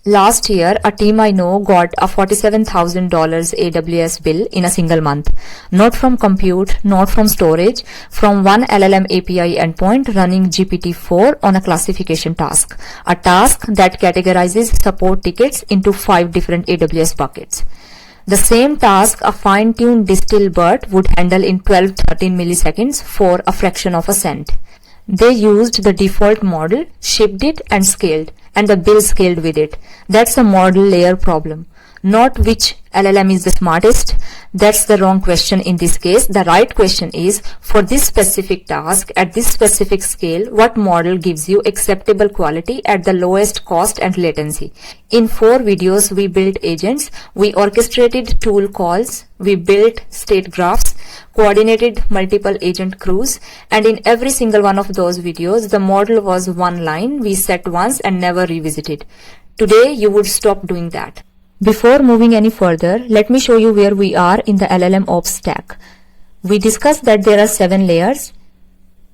Last year, a team I know got a $47,000 AWS bill in a single month. Not from compute, not from storage, from one LLM API endpoint running GPT-4 on a classification task. A task that categorizes support tickets into 5 different AWS buckets. The same task a fine-tuned DistillBert would handle in 12-13 milliseconds for a fraction of a cent. They used the default model, shipped it and scaled, and the bill scaled with it. That's a model layer problem. Not which LLM is the smartest. That's the wrong question in this case. The right question is, for this specific task, at this specific scale, what model gives you acceptable quality at the lowest cost and latency? In 4 videos, we built agents, we orchestrated tool calls, we built state graphs, coordinated multiple agent crews, and in every single one of those videos, the model was one line we set once and never revisited. Today, you would stop doing that. Before moving any further, let me show you where we are in the LLMOps stack. We discussed that there are 7 layers.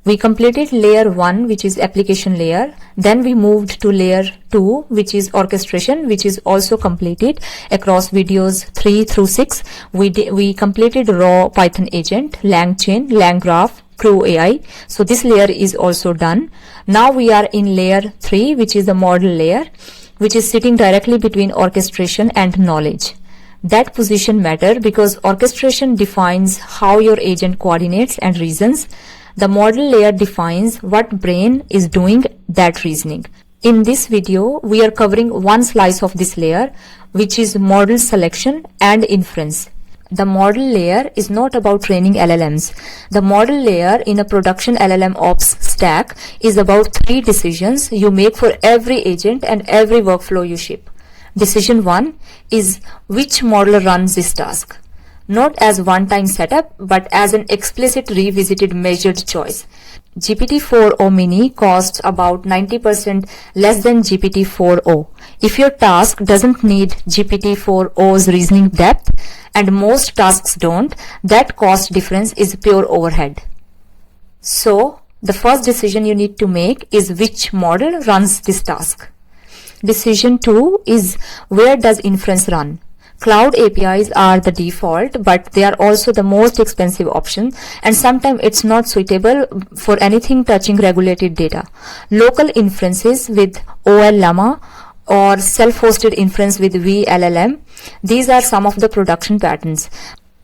We completed layer 1, which is application layer. Then we moved to layer 2, which is orchestration, which is also completed across videos 3 through 6. We completed raw Python agent, LangChain, LangGraph, CrewAI. So this layer is also done. Now we are in layer 3, which is the model layer, which is sitting directly between orchestration and knowledge. That position matters because orchestration defines how your agent coordinates and reasons. The model layer defines what brain is doing that reasoning. In this video, we are covering one slice of this layer, which is model selection and inference. The model layer is not about training LLMs. The model layer in a production LLMOps stack is about 3 decisions you make for every agent and every workflow you ship. Decision 1 is which model runs this task. Not as one-time setup, but as an explicit revisited measured choice. GPT-4o mini costs about 90% less than GPT-4o. If your task doesn't need GPT-4o's reasoning depth, and most tasks don't, that cost difference is pure overhead. So, the first decision you need to make is which model runs this task. Decision 2 is where does inference run? Cloud APIs are the default, but they are also the most expensive option, and sometimes it's not suitable for anything touching regulated data. Local inferences with OLLama or self-hosted inference with VLLM, these are some of the production patterns.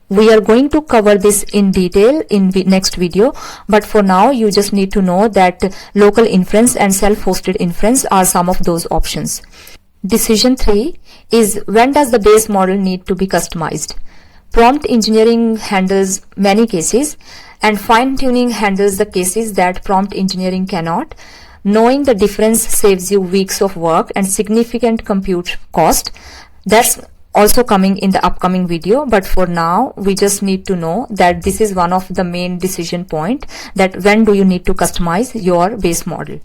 We are going to cover this in detail in the next video, but for now you just need to know that local inference and self-hosted inference are some of those options. Decision 3 is when does the base model need to be customized? Prompt engineering handles many cases, and fine-tuning handles the cases that prompt engineering cannot. Knowing the difference saves you weeks of work and significant compute cost. That's also coming in the upcoming video, but for now we just need to know that this is one of the main decision point, that when do you need to customize your base model.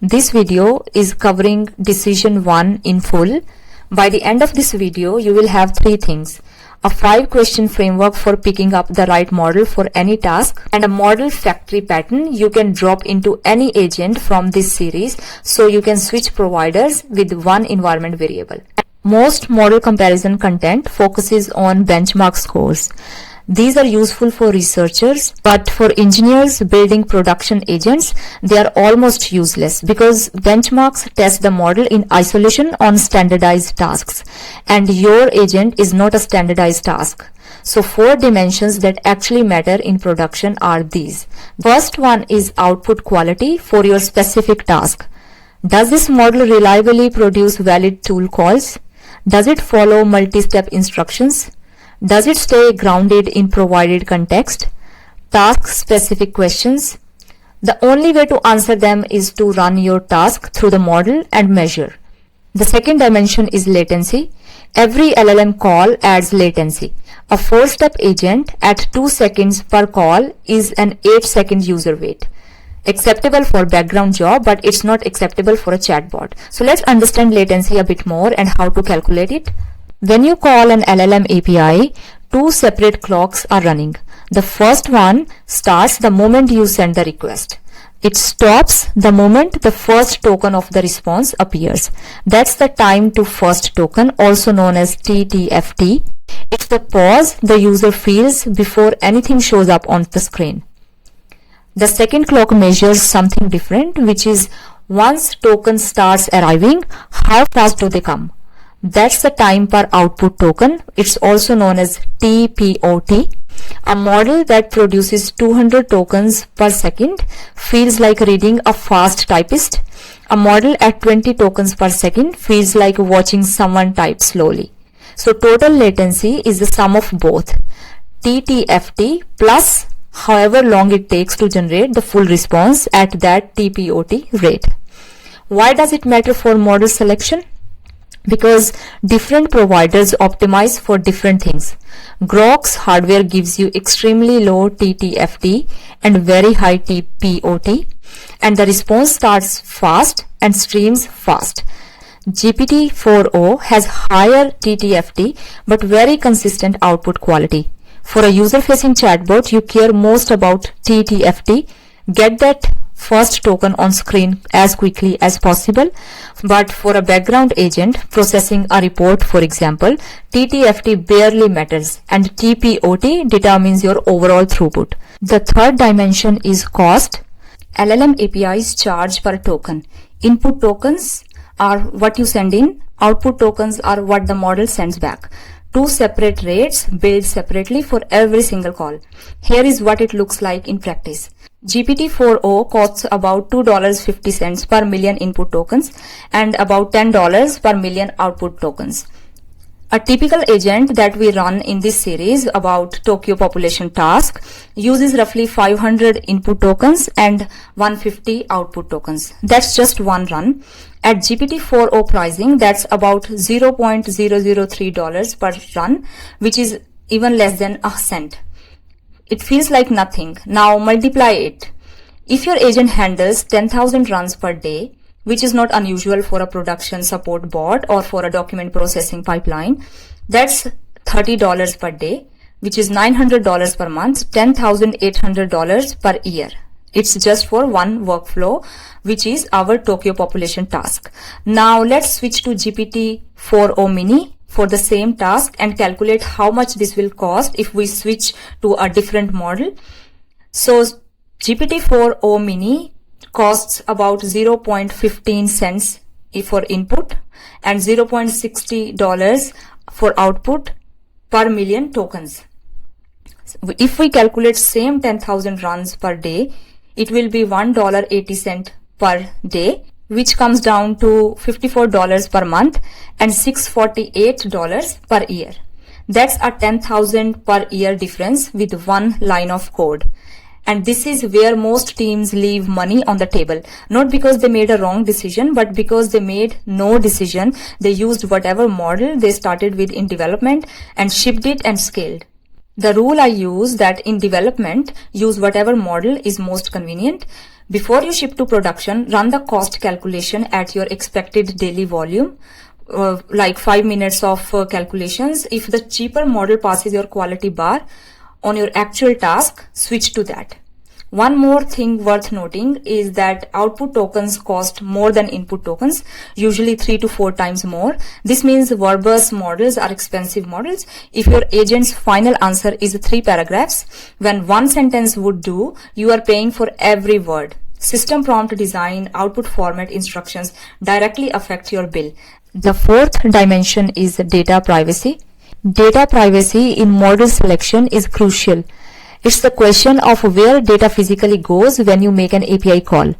This video is covering decision 1 in full. By the end of this video, you will have 3 things. A 5-question framework for picking up the right model for any task, and a model factory pattern you can drop into any agent from this series, so you can switch providers with one environment variable. Most model comparison content focuses on benchmark scores. These are useful for researchers, but for engineers building production agents, they are almost useless because benchmarks test the model in isolation on standardized tasks, and your agent is not a standardized task. So 4 dimensions that actually matter in production are these. First one is output quality for your specific task. Does this model reliably produce valid tool calls? Does it follow multi-step instructions? Does it stay grounded in provided context? Task-specific questions. The only way to answer them is to run your task through the model and measure. The second dimension is latency. Every LLM call adds latency. A 4-step agent at 2 seconds per call is an 8-second user wait. Acceptable for background job, but it's not acceptable for a chatbot. So let's understand latency a bit more and how to calculate it. When you call an LLM API, 2 separate clocks are running. The first one starts the moment you send the request. It stops the moment the first token of the response appears. That's the time to first token, also known as TTFT. It's the pause the user feels before anything shows up on the screen. The second clock measures something different, which is once token starts arriving, how fast do they come? That's the time per output token. It's also known as TPOT. A model that produces 200 tokens per second feels like reading a fast typist. A model at 20 tokens per second feels like watching someone type slowly. So total latency is the sum of both TTFT plus however long it takes to generate the full response at that TPOT rate. Why does it matter for model selection? Because different providers optimize for different things. Grok's hardware gives you extremely low TTFT and very high TPOT, and the response starts fast and streams fast. GPT-4o has higher TTFT but very consistent output quality. For a user-facing chatbot, you care most about TTFT. Get that first token on screen as quickly as possible. But for a background agent processing a report, for example, TTFT barely matters and TPOT determines your overall throughput. The third dimension is cost. LLM APIs charge per token. Input tokens are what you send in. Output tokens are what the model sends back. Two separate rates billed separately for every single call. Here is what it looks like in practice. GPT-4o costs about $2.50 per million input tokens and about $10 per million output tokens. A typical agent that we run in this series about Tokyo population task uses roughly 500 input tokens and 150 output tokens. That's just one run. At GPT-4o pricing, that's about $0.003 per run, which is even less than a cent. It feels like nothing. Now multiply it. If your agent handles 10,000 runs per day, which is not unusual for a production support bot or for a document processing pipeline, that's $30 per day, which is $900 per month, $10,800 per year. It's just for one workflow, which is our Tokyo population task. Now let's switch to GPT-4o mini for the same task and calculate how much this will cost if we switch to a different model. So GPT-4o mini costs about 0.15 cents for input and $0.60 for output per million tokens. If we calculate same 10,000 runs per day, it will be $1.80 per day, which comes down to $54 per month and $648 per year. That's a 10,000 per year difference with one line of code. And this is where most teams leave money on the table, not because they made a wrong decision, but because they made no decision. They used whatever model they started with in development and shipped it and scaled. The rule I use that in development, use whatever model is most convenient. Before you ship to production, run the cost calculation at your expected daily volume, like 5 minutes of calculations. If the cheaper model passes your quality bar on your actual task, switch to that. One more thing worth noting is that output tokens cost more than input tokens, usually 3 to 4 times more. This means verbose models are expensive models. If your agent's final answer is 3 paragraphs, when 1 sentence would do, you are paying for every word. System prompt design, output format instructions directly affect your bill. The fourth dimension is data privacy. Data privacy in model selection is crucial. It's the question of where data physically goes when you make an API call.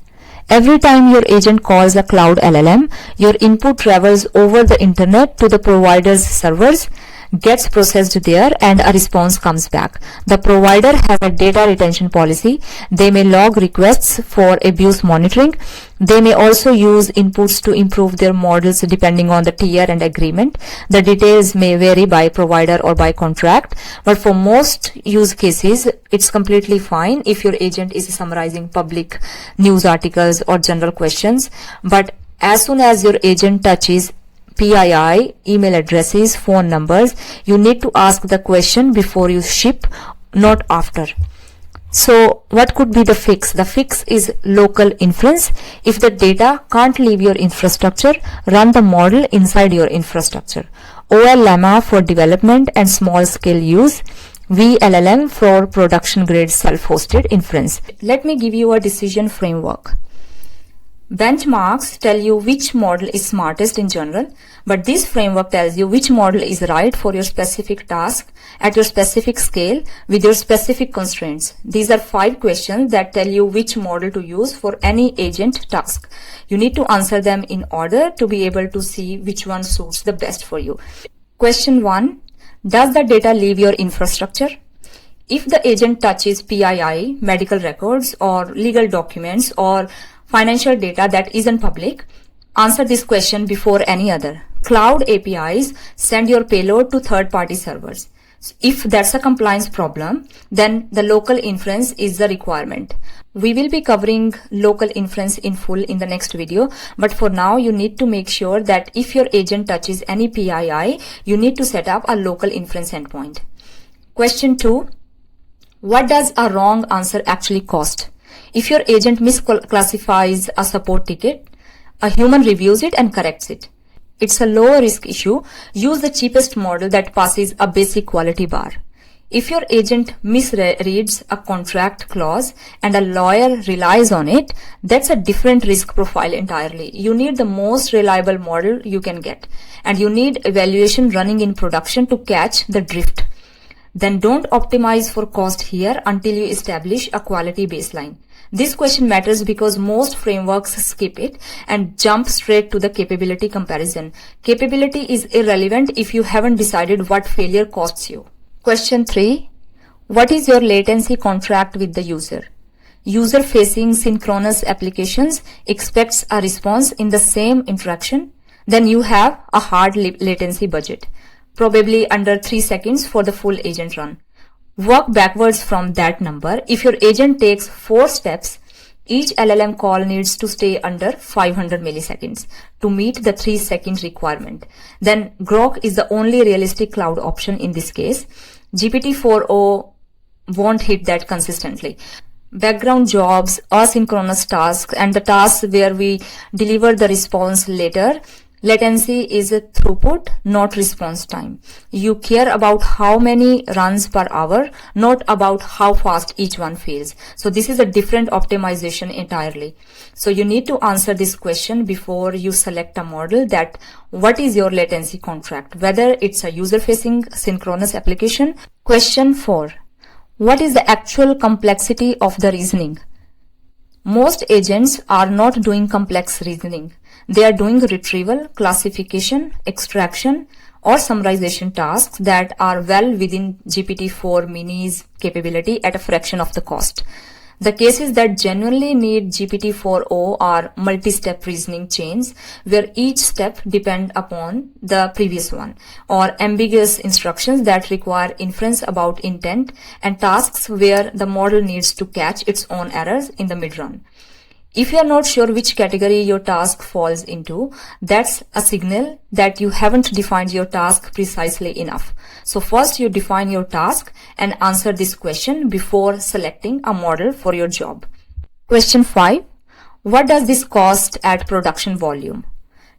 Every time your agent calls a cloud LLM, your input travels over the internet to the provider's servers, gets processed there, and a response comes back. The provider has a data retention policy. They may log requests for abuse monitoring. They may also use inputs to improve their models depending on the tier and agreement. The details may vary by provider or by contract, but for most use cases, it's completely fine if your agent is summarizing public news articles or general questions. But as soon as your agent touches PII, email addresses, phone numbers, you need to ask the question before you ship, not after. So what could be the fix? The fix is local inference. If the data can't leave your infrastructure, run the model inside your infrastructure. OLLM for development and small scale use. VLLM for production grade self-hosted inference. Let me give you a decision framework. Benchmarks tell you which model is smartest in general, but this framework tells you which model is right for your specific task at your specific scale with your specific constraints. These are 5 questions that tell you which model to use for any agent task. You need to answer them in order to be able to see which one suits the best for you. Question 1. Does the data leave your infrastructure? If the agent touches PII, medical records, or legal documents, or financial data that isn't public, answer this question before any other. Cloud APIs send your payload to third-party servers. If that's a compliance problem, then the local inference is the requirement. We will be covering local inference in full in the next video, but for now you need to make sure that if your agent touches any PII, you need to set up a local inference endpoint. Question 2. What does a wrong answer actually cost? If your agent misclassifies a support ticket, a human reviews it and corrects it. It's a low risk issue. Use the cheapest model that passes a basic quality bar. If your agent misreads a contract clause and a lawyer relies on it, that's a different risk profile entirely. You need the most reliable model you can get, and you need evaluation running in production to catch the drift. Then don't optimize for cost here until you establish a quality baseline. This question matters because most frameworks skip it and jump straight to the capability comparison. Capability is irrelevant if you haven't decided what failure costs you. Question 3. What is your latency contract with the user? User-facing synchronous applications expects a response in the same interaction. Then you have a hard latency budget, probably under 3 seconds for the full agent run. Work backwards from that number. If your agent takes 4 steps, each LLM call needs to stay under 500 milliseconds to meet the 3-second requirement. Then Grok is the only realistic cloud option in this case. GPT-4o won't hit that consistently. Background jobs, asynchronous tasks, and the tasks where we deliver the response later, latency is a throughput, not response time. You care about how many runs per hour, not about how fast each one fails. So this is a different optimization entirely. So you need to answer this question before you select a model, that what is your latency contract, whether it's a user-facing synchronous application. Question 4. What is the actual complexity of the reasoning? Most agents are not doing complex reasoning. They are doing retrieval, classification, extraction, or summarization tasks that are well within GPT-4 Mini's capability at a fraction of the cost. The cases that genuinely need GPT-4o are multi-step reasoning chains, where each step depends upon the previous one, or ambiguous instructions that require inference about intent, and tasks where the model needs to catch its own errors in the mid-run. If you are not sure which category your task falls into, that's a signal that you haven't defined your task precisely enough. So first you define your task and answer this question before selecting a model for your job. Question 5. What does this cost at production volume?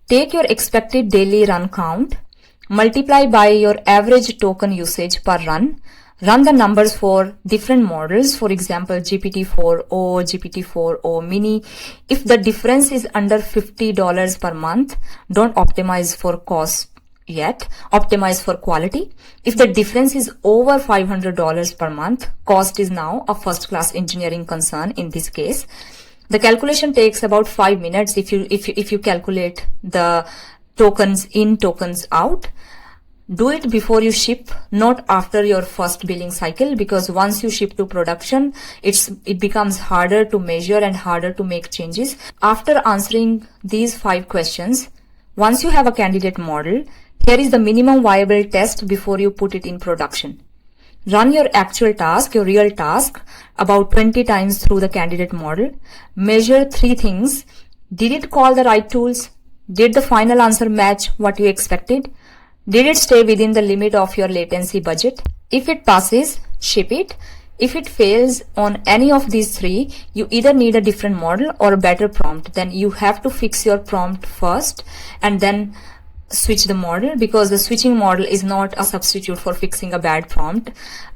Take your expected daily run count, multiply by your average token usage per run. Run the numbers for different models, for example, GPT-4o, GPT-4o Mini. If the difference is under $50 per month, don't optimize for cost yet, optimize for quality. If the difference is over $500 per month, cost is now a first-class engineering concern in this case. The calculation takes about 5 minutes if you calculate the tokens in, tokens out. Do it before you ship, not after your first billing cycle, because once you ship to production, it becomes harder to measure and harder to make changes. After answering these 5 questions, once you have a candidate model, here is the minimum viable test before you put it in production. Run your actual task, your real task, about 20 times through the candidate model. Measure 3 things. Did it call the right tools? Did the final answer match what you expected? Did it stay within the limit of your latency budget? If it passes, ship it. If it fails on any of these three, you either need a different model or a better prompt. Then you have to fix your prompt first and then switch the model, because the switching model is not a substitute for fixing a bad prompt.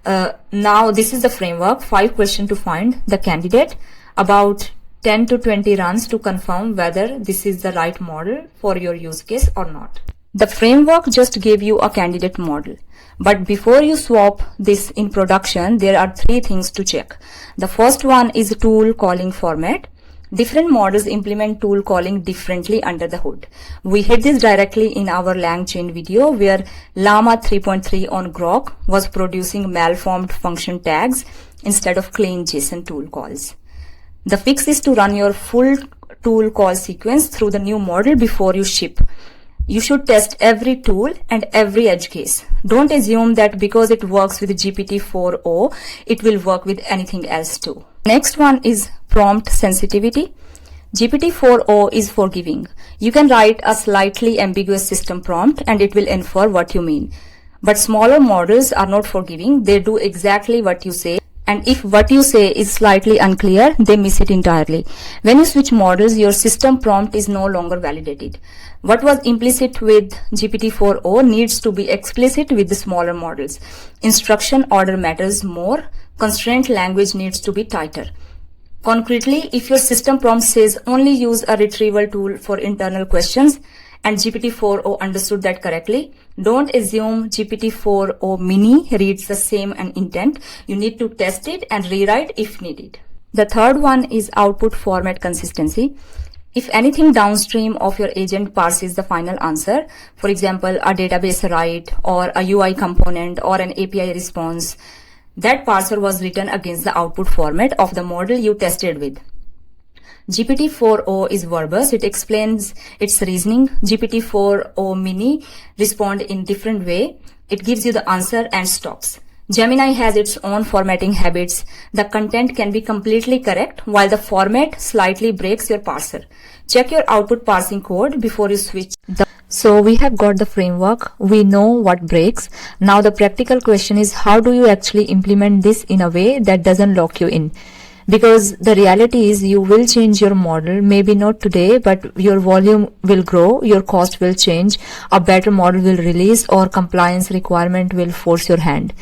Now this is the framework: 5 questions to find the candidate, about 10 to 20 runs to confirm whether this is the right model for your use case or not. The framework just gave you a candidate model. But before you swap this in production, there are 3 things to check. The first one is tool calling format. Different models implement tool calling differently under the hood. We hit this directly in our LangChain video, where Llama 3.3 on Grok was producing malformed function tags instead of clean JSON tool calls. The fix is to run your full tool call sequence through the new model before you ship. You should test every tool and every edge case. Don't assume that because it works with GPT-4o, it will work with anything else too. Next one is prompt sensitivity. GPT-4o is forgiving. You can write a slightly ambiguous system prompt and it will infer what you mean. But smaller models are not forgiving. They do exactly what you say. And if what you say is slightly unclear, they miss it entirely. When you switch models, your system prompt is no longer validated. What was implicit with GPT-4o needs to be explicit with the smaller models. Instruction order matters more. Constraint language needs to be tighter. Concretely, if your system prompt says only use a retrieval tool for internal questions, and GPT-4o understood that correctly, don't assume GPT-4o mini reads the same intent. You need to test it and rewrite if needed. The third one is output format consistency. If anything downstream of your agent parses the final answer, for example, a database write or a UI component or an API response, that parser was written against the output format of the model you tested with. GPT-4o is verbose. It explains its reasoning. GPT-4o mini respond in different way. It gives you the answer and stops. Gemini has its own formatting habits. The content can be completely correct while the format slightly breaks your parser. Check your output parsing code before you switch. So we have got the framework. We know what breaks. Now the practical question is, how do you actually implement this in a way that doesn't lock you in? Because the reality is you will change your model, maybe not today, but your volume will grow, your cost will change, a better model will release, or compliance requirement will force your hand.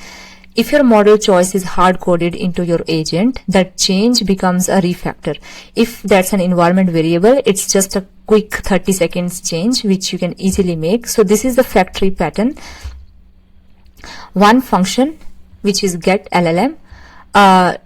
If your model choice is hard-coded into your agent, that change becomes a refactor. If that's an environment variable, it's just a quick 30 seconds change, which you can easily make. So this is the factory pattern. One function, which is get LLM.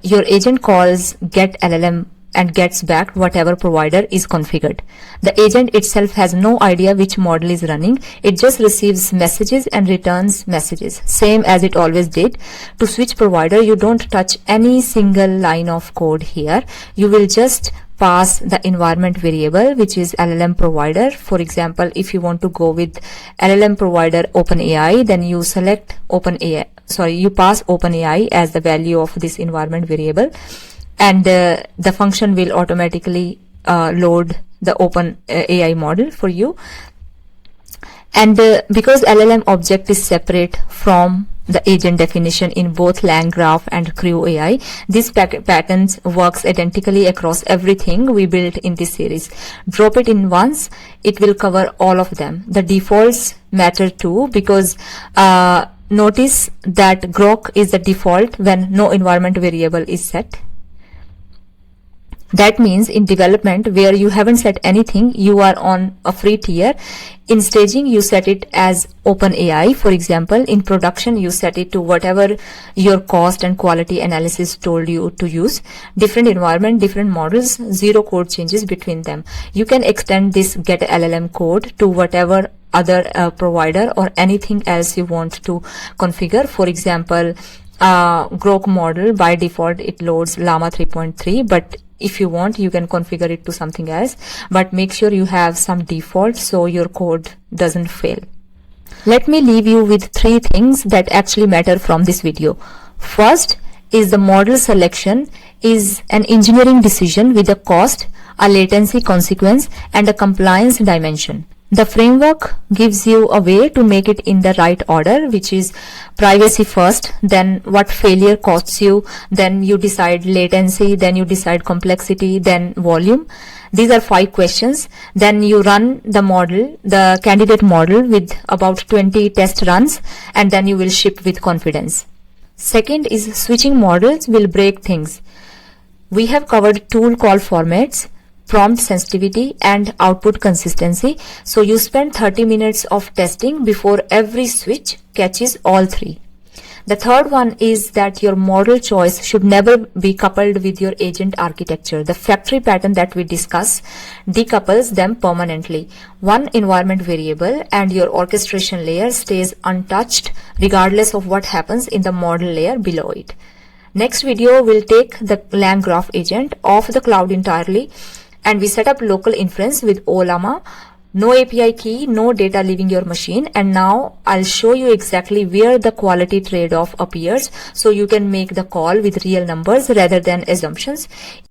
Your agent calls get LLM and gets back whatever provider is configured. The agent itself has no idea which model is running. It just receives messages and returns messages, same as it always did. To switch provider, you don't touch any single line of code here. You will just pass the environment variable, which is LLM provider. For example, if you want to go with LLM provider OpenAI, then you select you pass OpenAI as the value of this environment variable, and the function will automatically load the OpenAI model for you. And because LLM object is separate from the agent definition in both LangGraph and CrewAI, this patterns works identically across everything we built in this series. Drop it in once, it will cover all of them. The defaults matter too, because notice that Grok is the default when no environment variable is set. That means in development where you haven't set anything, you are on a free tier. In staging, you set it as OpenAI, for example. In production, you set it to whatever your cost and quality analysis told you to use. Different environment, different models, zero code changes between them. You can extend this get LLM code to whatever other provider or anything else you want to configure. For example, Grok model, by default, it loads Llama 3.3, but if you want, you can configure it to something else, but make sure you have some default so your code doesn't fail. Let me leave you with 3 things that actually matter from this video. First is the model selection is an engineering decision with a cost, a latency consequence, and a compliance dimension. The framework gives you a way to make it in the right order, which is privacy first, then what failure costs you, then you decide latency, then you decide complexity, then volume. These are 5 questions. Then you run the model, the candidate model, with about 20 test runs, and then you will ship with confidence. Second is switching models will break things. We have covered tool call formats, prompt sensitivity, and output consistency. So you spend 30 minutes of testing before every switch catches all 3. The third one is that your model choice should never be coupled with your agent architecture. The factory pattern that we discuss decouples them permanently. One environment variable and your orchestration layer stays untouched regardless of what happens in the model layer below it. Next video will take the LangGraph agent off the cloud entirely, and we set up local inference with Ollama. No API key, no data leaving your machine, and now I'll show you exactly where the quality trade-off appears so you can make the call with real numbers rather than assumptions.